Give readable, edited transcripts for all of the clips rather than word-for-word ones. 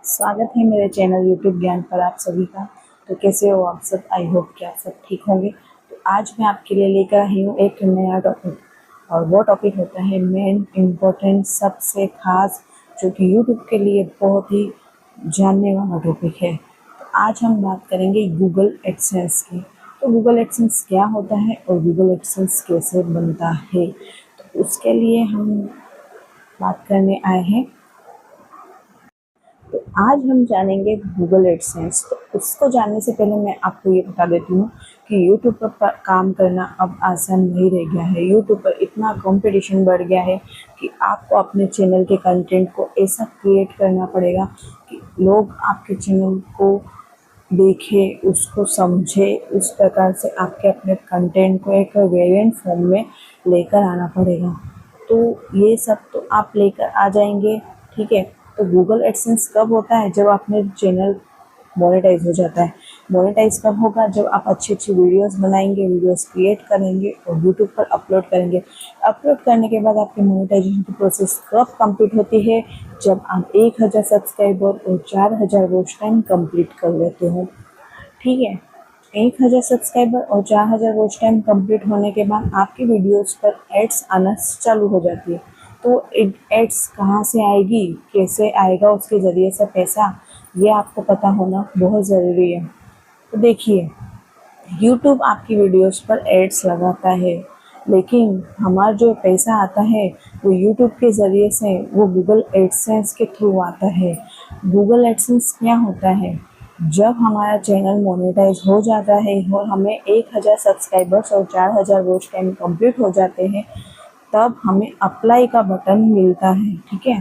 स्वागत है मेरे चैनल यूट्यूब ज्ञान पर आप सभी का। तो कैसे हो आप सब? आई होप कि आप सब ठीक होंगे। तो आज मैं आपके लिए लेकर आई हूँ एक नया टॉपिक, और वो टॉपिक होता है मेन इम्पोर्टेंट, सबसे खास, जो कि यूट्यूब के लिए बहुत ही जानने वाला टॉपिक है। तो आज हम बात करेंगे गूगल एडसेंस की। तो गूगल एडसेंस क्या होता है और गूगल एडसेंस कैसे बनता है, तो उसके लिए हम बात करने आए हैं। तो आज हम जानेंगे गूगल एडसेंस। तो उसको जानने से पहले मैं आपको ये बता देती हूँ कि यूट्यूब पर काम करना अब आसान नहीं रह गया है। यूट्यूब पर इतना कंपटीशन बढ़ गया है कि आपको अपने चैनल के कंटेंट को ऐसा क्रिएट करना पड़ेगा कि लोग आपके चैनल को देखे, उसको समझे। उस प्रकार से आपके अपने कंटेंट को एक वेरिएंट फॉर्म में लेकर आना पड़ेगा। तो ये सब तो आप लेकर आ जाएंगे, ठीक है। तो गूगल एडसेंस कब होता है? जब आपने चैनल मोनेटाइज हो जाता है। मोनेटाइज कब होगा? जब आप अच्छी अच्छी वीडियोस बनाएंगे, वीडियोस क्रिएट करेंगे और यूट्यूब पर अपलोड करेंगे। अपलोड करने के बाद आपकी मोनेटाइजेशन की प्रोसेस कब कंप्लीट होती है? जब आप 1000 सब्सक्राइबर और 4000 वॉच टाइम कंप्लीट कर लेते हो, ठीक है। 1000 सब्सक्राइबर और 4000 वॉच टाइम कंप्लीट होने के बाद आपकी वीडियोस पर एड्स आना चालू हो जाती है। तो एड्स कहाँ से आएगी, कैसे आएगा, उसके ज़रिए से पैसा, ये आपको पता होना बहुत ज़रूरी है। तो देखिए, यूट्यूब आपकी वीडियोस पर एड्स लगाता है, लेकिन हमारा जो पैसा आता है वो यूट्यूब के ज़रिए से, वो गूगल एडसेंस के थ्रू आता है। गूगल एडसेंस क्या होता है? जब हमारा चैनल मोनेटाइज हो जाता है और हमें 1000 सब्सक्राइबर्स और 4000 वॉच टाइम कंप्लीट हो जाते हैं, तब हमें अप्लाई का बटन मिलता है, ठीक है।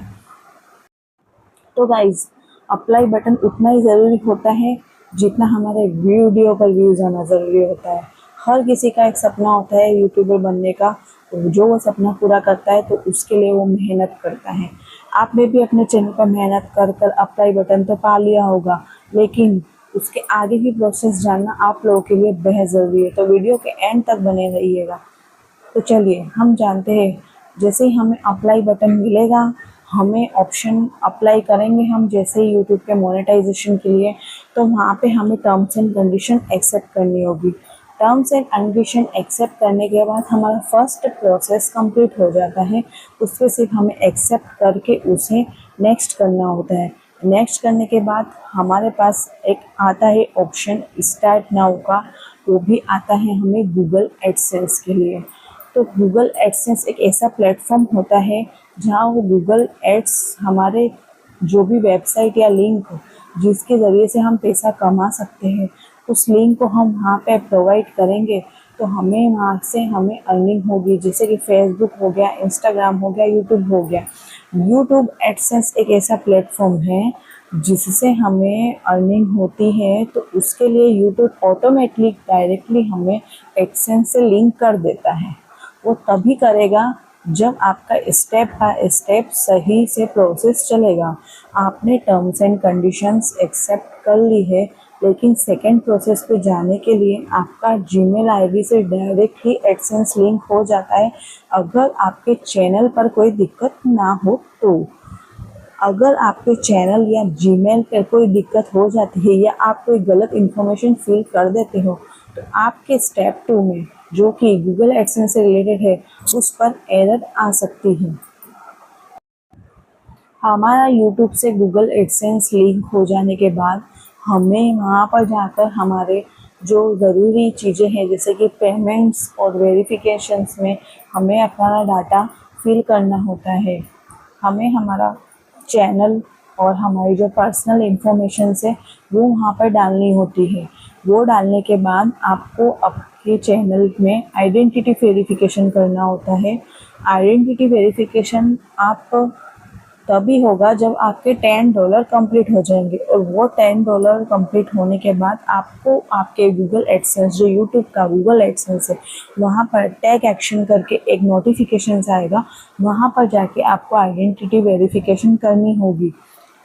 तो गाइज, अप्लाई बटन उतना ही ज़रूरी होता है जितना हमारे वीडियो पर व्यूज़ आना ज़रूरी होता है। हर किसी का एक सपना होता है यूट्यूबर बनने का, तो जो वो सपना पूरा करता है तो उसके लिए वो मेहनत करता है। आपने भी अपने चैनल पर मेहनत कर कर अप्लाई बटन तो पा लिया होगा, लेकिन उसके आगे की प्रोसेस जानना आप लोगों के लिए बेहद ज़रूरी है। तो वीडियो के एंड तक बने रहिएगा। तो चलिए हम जानते हैं। जैसे ही हमें अप्लाई बटन मिलेगा, हमें ऑप्शन अप्लाई करेंगे हम जैसे ही यूट्यूब के मोनेटाइजेशन के लिए, तो वहाँ पे हमें टर्म्स एंड कंडीशन एक्सेप्ट करनी होगी। टर्म्स एंड कंडीशन एक्सेप्ट करने के बाद हमारा फर्स्ट प्रोसेस कंप्लीट हो जाता है। उसके सिर्फ हमें एक्सेप्ट करके उसे नेक्स्ट करना होता है। नेक्स्ट करने के बाद हमारे पास एक आता है ऑप्शन स्टार्ट नाउ का, वो भी आता है हमें गूगल एडसेंस के लिए। तो गूगल एडसेंस एक ऐसा प्लेटफॉर्म होता है जहाँ वो गूगल एड्स हमारे जो भी वेबसाइट या लिंक जिसके ज़रिए से हम पैसा कमा सकते हैं, उस लिंक को हम वहाँ पे प्रोवाइड करेंगे, तो हमें वहाँ से हमें अर्निंग होगी। जैसे कि फेसबुक हो गया, इंस्टाग्राम हो गया, यूट्यूब हो गया। यूट्यूब एडसेंस एक ऐसा प्लेटफॉर्म है जिससे हमें अर्निंग होती है। तो उसके लिए यूट्यूब ऑटोमेटिकली डायरेक्टली हमें एडसेंस से लिंक कर देता है। वो तभी करेगा जब आपका स्टेप बाय स्टेप सही से प्रोसेस चलेगा। आपने टर्म्स एंड कंडीशंस एक्सेप्ट कर ली है, लेकिन सेकेंड प्रोसेस पे जाने के लिए आपका जीमेल आईडी से डायरेक्ट ही एडसेंस लिंक हो जाता है, अगर आपके चैनल पर कोई दिक्कत ना हो तो। अगर आपके चैनल या जीमेल पर कोई दिक्कत हो जाती है या आप कोई गलत इन्फॉर्मेशन फिल कर देते हो, तो आपके स्टेप 2 में, जो कि गूगल एडसेंस से रिलेटेड है, उस पर एरर आ सकती है। हमारा यूट्यूब से गूगल एडसेंस लिंक हो जाने के बाद हमें वहाँ पर जाकर हमारे जो ज़रूरी चीज़ें हैं, जैसे कि पेमेंट्स और वेरिफिकेशंस में हमें अपना डाटा फिल करना होता है। हमें हमारा चैनल और हमारी जो पर्सनल इंफॉर्मेशन है वो वहाँ पर डालनी होती है। वो डालने के बाद आपको आपके चैनल में आइडेंटिटी वेरिफिकेशन करना होता है। आइडेंटिटी वेरिफिकेशन आप तभी होगा जब आपके $10 कंप्लीट हो जाएंगे, और वो $10 कंप्लीट होने के बाद आपको आपके गूगल एडसेंस, जो यूट्यूब का गूगल एडसेंस है, वहाँ पर टैग एक्शन करके एक नोटिफिकेशन आएगा। वहाँ पर जाके आपको आइडेंटिटी वेरिफिकेशन करनी होगी।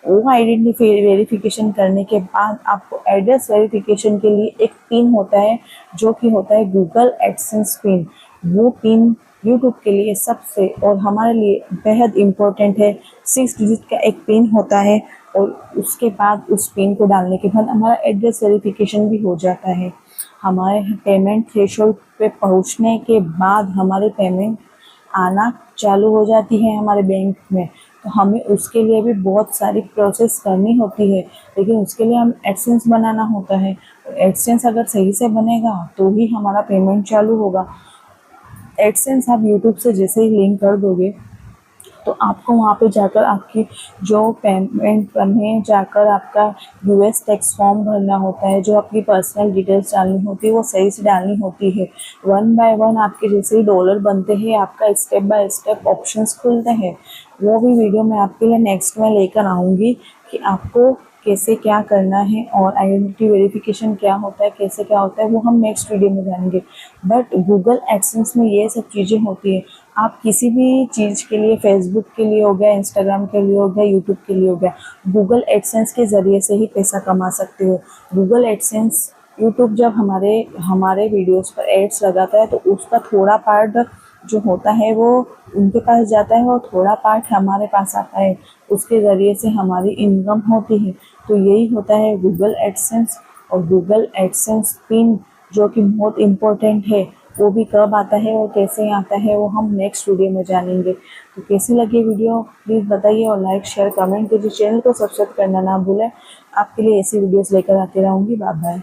वो आइडेंटिटी वेरिफिकेशन करने के बाद आपको एड्रेस वेरिफिकेशन के लिए एक पिन होता है, जो कि होता है गूगल एडसेंस पिन। वो पिन यूट्यूब के लिए सबसे और हमारे लिए बेहद इम्पोर्टेंट है। 6 डिजिट का एक पिन होता है, और उसके बाद उस पिन को डालने के बाद हमारा एड्रेस वेरिफिकेशन भी हो जाता है। हमारे पेमेंट थ्रेशोल्ड पे पहुंचने के बाद हमारी पेमेंट आना चालू हो जाती है हमारे बैंक में। तो हमें उसके लिए भी बहुत सारी प्रोसेस करनी होती है, लेकिन उसके लिए हम एडसेंस बनाना होता है। एडसेंस अगर सही से बनेगा तो ही हमारा पेमेंट चालू होगा। एडसेंस आप यूट्यूब से जैसे ही लिंक कर दोगे तो आपको वहाँ पे जाकर आपकी जो पेमेंट करने जाकर आपका यूएस टैक्स फॉर्म भरना होता है, जो आपकी पर्सनल डिटेल्स डालनी होती है वो सही से डालनी होती है। वन बाय वन आपके जैसे ही डॉलर बनते हैं आपका स्टेप बाय स्टेप ऑप्शंस खुलते हैं। वो भी वीडियो मैं आपके लिए नेक्स्ट में लेकर आऊँगी कि आपको कैसे क्या करना है और आइडेंटिटी वेरिफिकेशन क्या होता है, कैसे क्या होता है, वो हम नेक्स्ट वीडियो में जानेंगे। बट गूगल एडसेंस में ये सब चीज़ें होती है। आप किसी भी चीज़ के लिए, फेसबुक के लिए हो गया, इंस्टाग्राम के लिए हो गया, यूट्यूब के लिए हो गया, गूगल एडसेंस के ज़रिए से ही पैसा कमा सकते हो। गूगल एडसेंस यूट्यूब जब हमारे वीडियोस पर एड्स लगाता है तो उसका थोड़ा पार्ट जो होता है वो उनके पास जाता है और थोड़ा पार्ट हमारे पास आता है। उसके ज़रिए से हमारी इनकम होती है। तो यही होता है गूगल एडसेंस। और गूगल एडसेंस पिन जो कि बहुत इम्पोर्टेंट है, वो भी कब आता है और कैसे आता है वो हम नेक्स्ट वीडियो में जानेंगे। तो कैसी लगी वीडियो प्लीज़ बताइए और लाइक शेयर कमेंट कीजिए। चैनल को सब्सक्राइब करना ना भूलें। आपके लिए ऐसी वीडियोस लेकर आती रहूँगी। Bye bye.